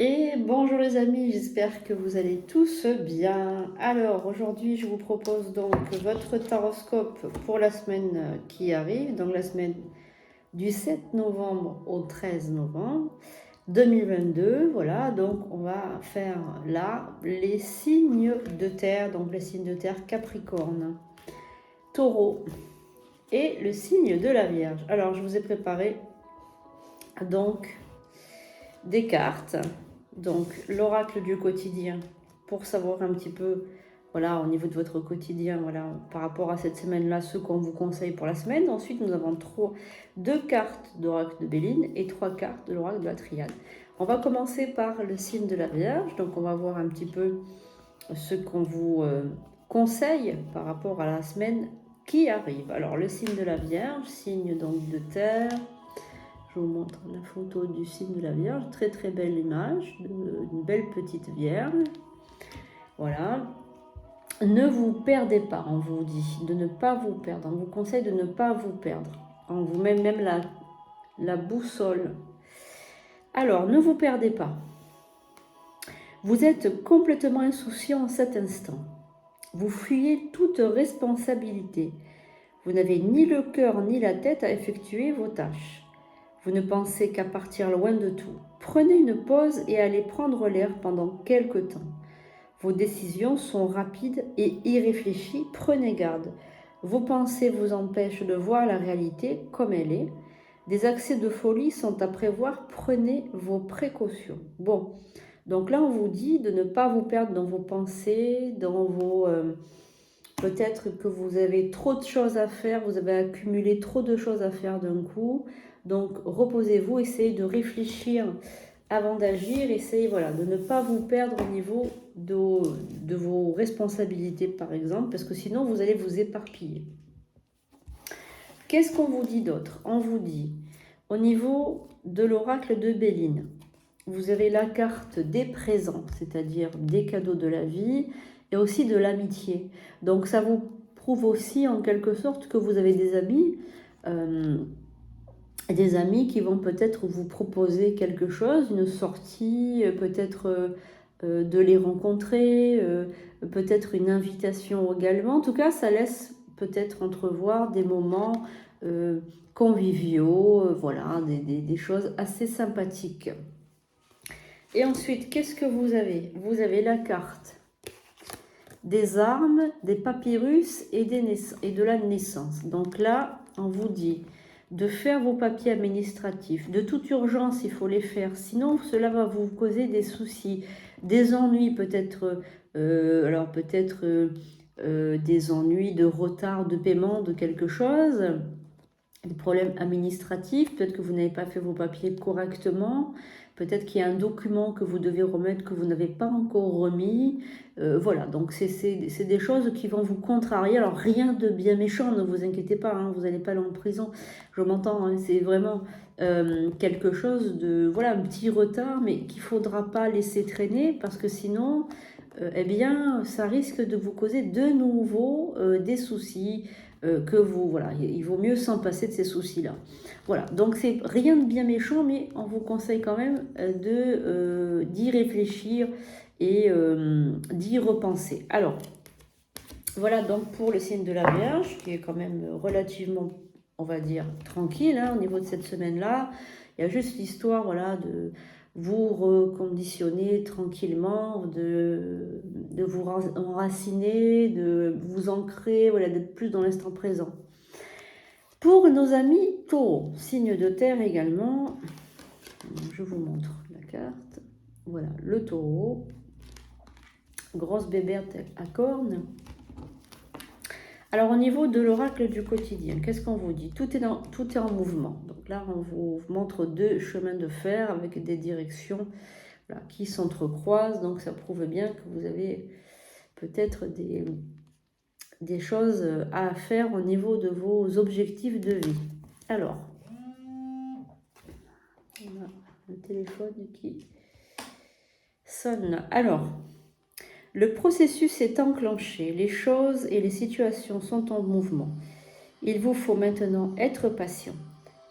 Et bonjour les amis, j'espère que vous allez tous bien. Alors aujourd'hui je vous propose donc votre taroscope pour la semaine qui arrive, donc la semaine du 7 novembre au 13 novembre 2022. Voilà, donc on va faire là les signes de terre, donc les signes de terre Capricorne, Taureau et le signe de la Vierge. Alors je vous ai préparé donc des cartes, donc l'oracle du quotidien, pour savoir un petit peu, voilà, au niveau de votre quotidien, voilà, par rapport à cette semaine-là, ce qu'on vous conseille pour la semaine. Ensuite, nous avons deux cartes d'oracle de Béline et trois cartes de l'oracle de la Triade. On va commencer par le signe de la Vierge, donc on va voir un petit peu ce qu'on vous conseille par rapport à la semaine qui arrive. Alors, le signe de la Vierge, signe donc de terre. Je vous montre la photo du signe de la Vierge. Très très belle image d'une belle petite Vierge. Voilà. Ne vous perdez pas, on vous dit, de ne pas vous perdre. On vous conseille de ne pas vous perdre. On vous met même la boussole. Alors, ne vous perdez pas. Vous êtes complètement insouciant en cet instant. Vous fuyez toute responsabilité. Vous n'avez ni le cœur ni la tête à effectuer vos tâches. Vous ne pensez qu'à partir loin de tout. Prenez une pause et allez prendre l'air pendant quelque temps. Vos décisions sont rapides et irréfléchies, prenez garde. Vos pensées vous empêchent de voir la réalité comme elle est. Des accès de folie sont à prévoir, prenez vos précautions. Bon, donc là on vous dit de ne pas vous perdre dans vos pensées, dans vos... peut-être que vous avez trop de choses à faire, vous avez accumulé trop de choses à faire d'un coup. Donc reposez-vous, essayez de réfléchir avant d'agir, essayez voilà, de ne pas vous perdre au niveau de vos responsabilités par exemple, parce que sinon vous allez vous éparpiller. Qu'est-ce qu'on vous dit d'autre? On vous dit, au niveau de l'oracle de Béline, vous avez la carte des présents, c'est-à-dire des cadeaux de la vie et aussi de l'amitié. Donc ça vous prouve aussi en quelque sorte que vous avez des amis qui vont peut-être vous proposer quelque chose, une sortie, peut-être de les rencontrer, peut-être une invitation également. En tout cas, ça laisse peut-être entrevoir des moments conviviaux, voilà, des choses assez sympathiques. Et ensuite, qu'est-ce que vous avez? Vous avez la carte des armes, des papyrus et de la naissance. Donc là, on vous dit de faire vos papiers administratifs. De toute urgence, il faut les faire. Sinon, cela va vous causer des soucis, des ennuis peut-être. Alors peut-être des ennuis de retard de paiement de quelque chose, des problèmes administratifs, peut-être que vous n'avez pas fait vos papiers correctement, peut-être qu'il y a un document que vous devez remettre que vous n'avez pas encore remis. Voilà, donc c'est des choses qui vont vous contrarier. Alors rien de bien méchant, ne vous inquiétez pas, hein, vous n'allez pas aller en prison, je m'entends, hein, c'est vraiment quelque chose de, voilà, un petit retard, mais qu'il ne faudra pas laisser traîner, parce que sinon, eh bien, ça risque de vous causer de nouveau des soucis, que vous, voilà, il vaut mieux s'en passer de ces soucis-là. Voilà, donc c'est rien de bien méchant, mais on vous conseille quand même d'y réfléchir et d'y repenser. Alors, voilà donc pour le signe de la Vierge, qui est quand même relativement, on va dire, tranquille hein, au niveau de cette semaine-là. Il y a juste l'histoire, voilà, de vous reconditionner tranquillement, de vous enraciner, de vous ancrer, voilà, d'être plus dans l'instant présent. Pour nos amis taureaux, signe de terre également, je vous montre la carte. Voilà, le taureau, grosse bébête à cornes. Alors au niveau de l'oracle du quotidien, qu'est-ce qu'on vous dit? Tout est en mouvement. Donc là, on vous montre deux chemins de fer avec des directions là, qui s'entrecroisent. Donc ça prouve bien que vous avez peut-être des choses à faire au niveau de vos objectifs de vie. Alors, on a le téléphone qui sonne. Alors, le processus est enclenché, les choses et les situations sont en mouvement. Il vous faut maintenant être patient.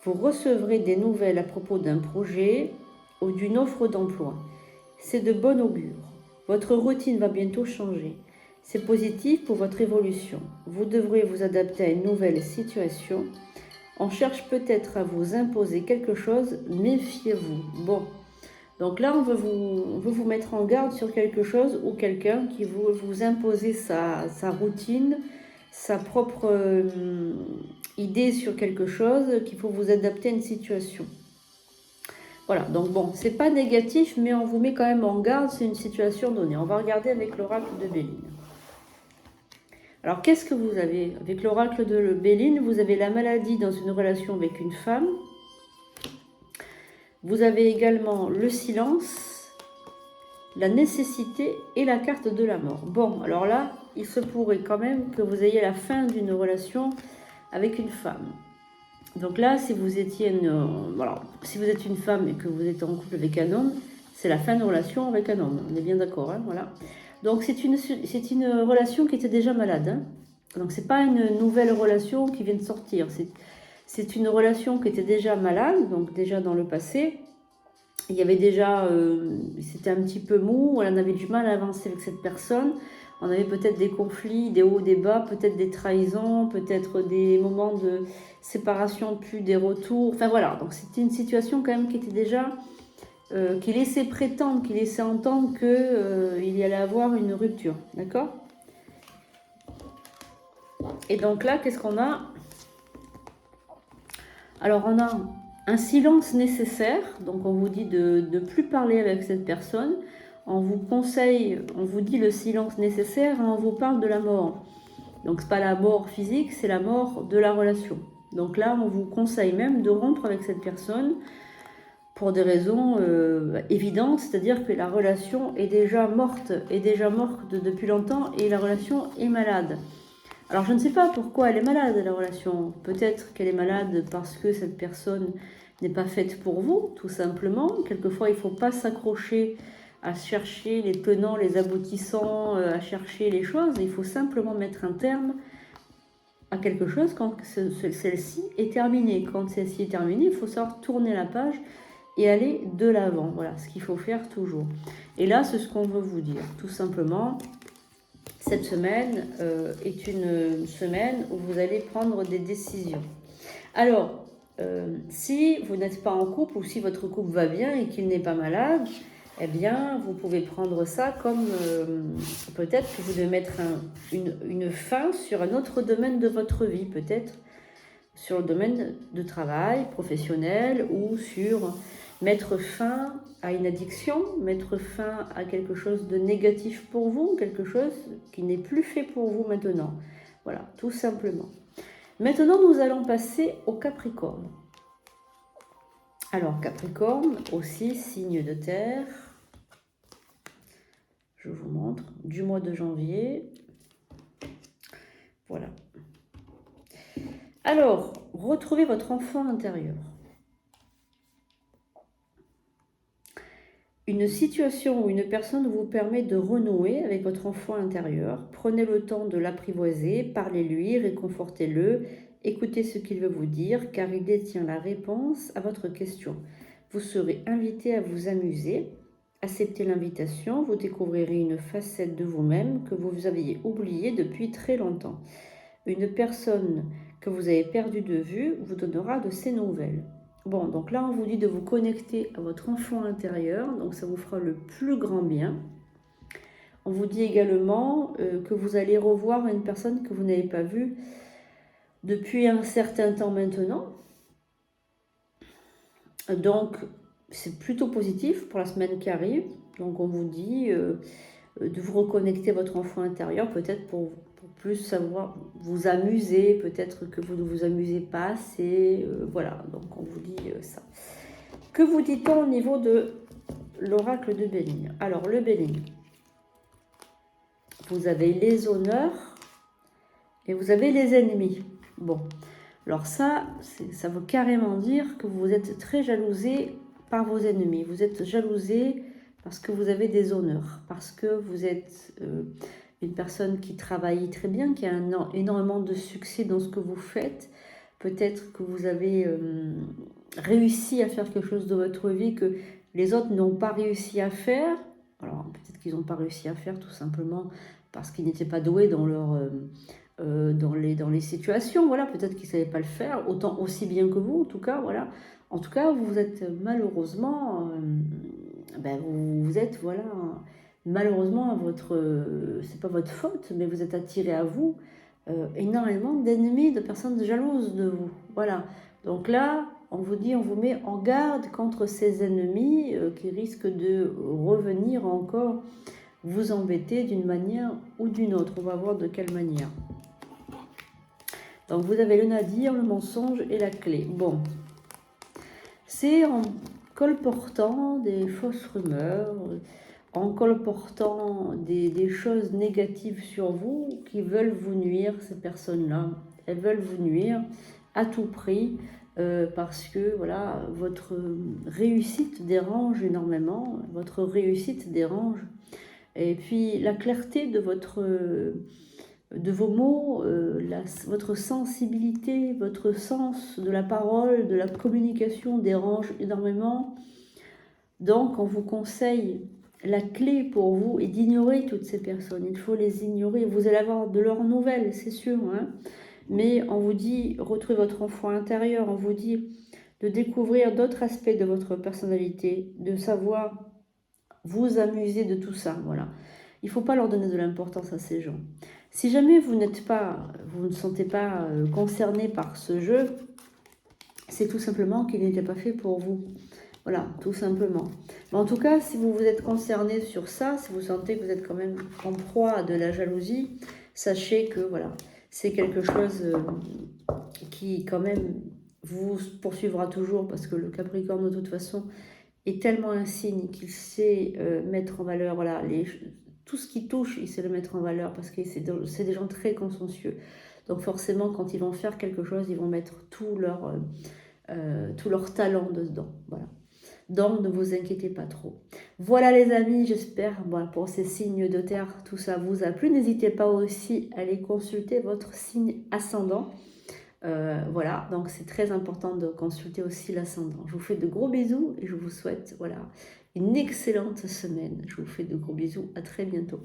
Vous recevrez des nouvelles à propos d'un projet ou d'une offre d'emploi. c'est de bon augure. Votre routine va bientôt changer. C'est positif pour votre évolution. Vous devrez vous adapter à une nouvelle situation. On cherche peut-être à vous imposer quelque chose, méfiez-vous. Bon, donc là, on veut vous mettre en garde sur quelque chose ou quelqu'un qui veut vous imposer sa routine, sa propre idée sur quelque chose, qu'il faut vous adapter à une situation. Voilà, donc bon, c'est pas négatif, mais on vous met quand même en garde, c'est une situation donnée. On va regarder avec l'oracle de Béline. Alors, qu'est-ce que vous avez? Avec l'oracle de Béline, vous avez la maladie dans une relation avec une femme. Vous avez également le silence, la nécessité et la carte de la mort. Bon, alors là, il se pourrait quand même que vous ayez la fin d'une relation avec une femme. Donc là, si vous étiez si vous êtes une femme et que vous êtes en couple avec un homme, c'est la fin de relation avec un homme. On est bien d'accord, hein, voilà. Donc c'est une relation qui était déjà malade. Hein. Donc c'est pas une nouvelle relation qui vient de sortir. C'est une relation qui était déjà malade, donc déjà dans le passé. Il y avait déjà, c'était un petit peu mou, on avait du mal à avancer avec cette personne. On avait peut-être des conflits, des hauts, des bas, peut-être des trahisons, peut-être des moments de séparation, puis des retours. Enfin voilà, donc c'était une situation quand même qui était déjà, qui laissait prétendre, qui laissait entendre qu'il y allait avoir une rupture. D'accord? Et donc là, qu'est-ce qu'on a? Alors on a un silence nécessaire, donc on vous dit de ne plus parler avec cette personne. On vous conseille, on vous dit le silence nécessaire et on vous parle de la mort. Donc ce n'est pas la mort physique, c'est la mort de la relation. Donc là, on vous conseille même de rompre avec cette personne pour des raisons évidentes, c'est-à-dire que la relation est déjà morte depuis longtemps et la relation est malade. Alors je ne sais pas pourquoi elle est malade, la relation. Peut-être qu'elle est malade parce que cette personne n'est pas faite pour vous, tout simplement. Quelquefois, il ne faut pas s'accrocher à chercher les tenants, les aboutissants, à chercher les choses. Il faut simplement mettre un terme à quelque chose quand celle-ci est terminée. Quand celle-ci est terminée, il faut savoir tourner la page et aller de l'avant. Voilà ce qu'il faut faire toujours. Et là, c'est ce qu'on veut vous dire, tout simplement. Cette semaine est une semaine où vous allez prendre des décisions. Alors, si vous n'êtes pas en couple ou si votre couple va bien et qu'il n'est pas malade, eh bien, vous pouvez prendre ça comme peut-être que vous devez mettre une fin sur un autre domaine de votre vie, peut-être sur le domaine de travail professionnel ou sur mettre fin à une addiction, mettre fin à quelque chose de négatif pour vous, quelque chose qui n'est plus fait pour vous maintenant. Voilà, tout simplement. Maintenant, nous allons passer au Capricorne. Alors, Capricorne, aussi signe de terre. Je vous montre, du mois de janvier. Voilà. Alors, retrouvez votre enfant intérieur. Une situation ou une personne vous permet de renouer avec votre enfant intérieur. Prenez le temps de l'apprivoiser, parlez-lui, réconfortez-le, écoutez ce qu'il veut vous dire, car il détient la réponse à votre question. Vous serez invité à vous amuser. Acceptez l'invitation, vous découvrirez une facette de vous-même que vous aviez oubliée depuis très longtemps. Une personne que vous avez perdue de vue vous donnera de ses nouvelles. Bon, donc là, on vous dit de vous connecter à votre enfant intérieur, donc ça vous fera le plus grand bien. On vous dit également que vous allez revoir une personne que vous n'avez pas vue depuis un certain temps maintenant. Donc, c'est plutôt positif pour la semaine qui arrive. Donc, on vous dit de vous reconnecter à votre enfant intérieur, peut-être pour plus savoir vous amuser, peut-être que vous ne vous amusez pas assez, voilà, donc on vous dit ça. Que vous dit-on au niveau de l'oracle de Béline? Alors, le Béline, vous avez les honneurs et vous avez les ennemis. Bon, alors ça veut carrément dire que vous êtes très jalousé par vos ennemis. Vous êtes jalousé parce que vous avez des honneurs, parce que vous êtes une personne qui travaille très bien, qui a énormément de succès dans ce que vous faites. Peut-être que vous avez réussi à faire quelque chose de votre vie que les autres n'ont pas réussi à faire. Alors peut-être qu'ils n'ont pas réussi à faire tout simplement parce qu'ils n'étaient pas doués dans dans les situations, voilà, peut-être qu'ils ne savaient pas le faire, autant aussi bien que vous, en tout cas, voilà. En tout cas, vous êtes malheureusement, vous êtes, voilà, malheureusement, c'est pas votre faute, mais vous êtes attiré à vous énormément d'ennemis, de personnes jalouses de vous, voilà. Donc là, on vous dit, on vous met en garde contre ces ennemis qui risquent de revenir encore vous embêter d'une manière ou d'une autre. On va voir de quelle manière. Donc vous avez le nadir, le mensonge et la clé. Bon, c'est en colportant des fausses rumeurs, en colportant des choses négatives sur vous qui veulent vous nuire, ces personnes-là. Elles veulent vous nuire à tout prix parce que voilà, votre réussite dérange énormément, votre réussite dérange. Et puis la clarté de vos mots, votre sensibilité, votre sens de la parole, de la communication dérange énormément. Donc, on vous conseille, la clé pour vous est d'ignorer toutes ces personnes. Il faut les ignorer. Vous allez avoir de leurs nouvelles, c'est sûr. Hein, mais on vous dit, retrouvez votre enfant intérieur. On vous dit de découvrir d'autres aspects de votre personnalité, de savoir vous amuser de tout ça. Voilà. Il ne faut pas leur donner de l'importance à ces gens. Si jamais vous ne sentez pas concerné par ce jeu, c'est tout simplement qu'il n'était pas fait pour vous. Voilà, tout simplement. Mais en tout cas, si vous vous êtes concerné sur ça, si vous sentez que vous êtes quand même en proie à de la jalousie, sachez que voilà, c'est quelque chose qui quand même vous poursuivra toujours parce que le Capricorne de toute façon est tellement un signe qu'il sait mettre en valeur voilà, tout ce qui touche, il sait le mettre en valeur parce que c'est des gens très consciencieux. Donc forcément, quand ils vont faire quelque chose, ils vont mettre tout leur talent dedans. Voilà. Donc ne vous inquiétez pas trop. Voilà les amis, j'espère pour ces signes de terre, tout ça vous a plu. N'hésitez pas aussi à aller consulter votre signe ascendant. Voilà, donc c'est très important de consulter aussi l'ascendant. Je vous fais de gros bisous et je vous souhaite voilà, une excellente semaine. Je vous fais de gros bisous, à très bientôt.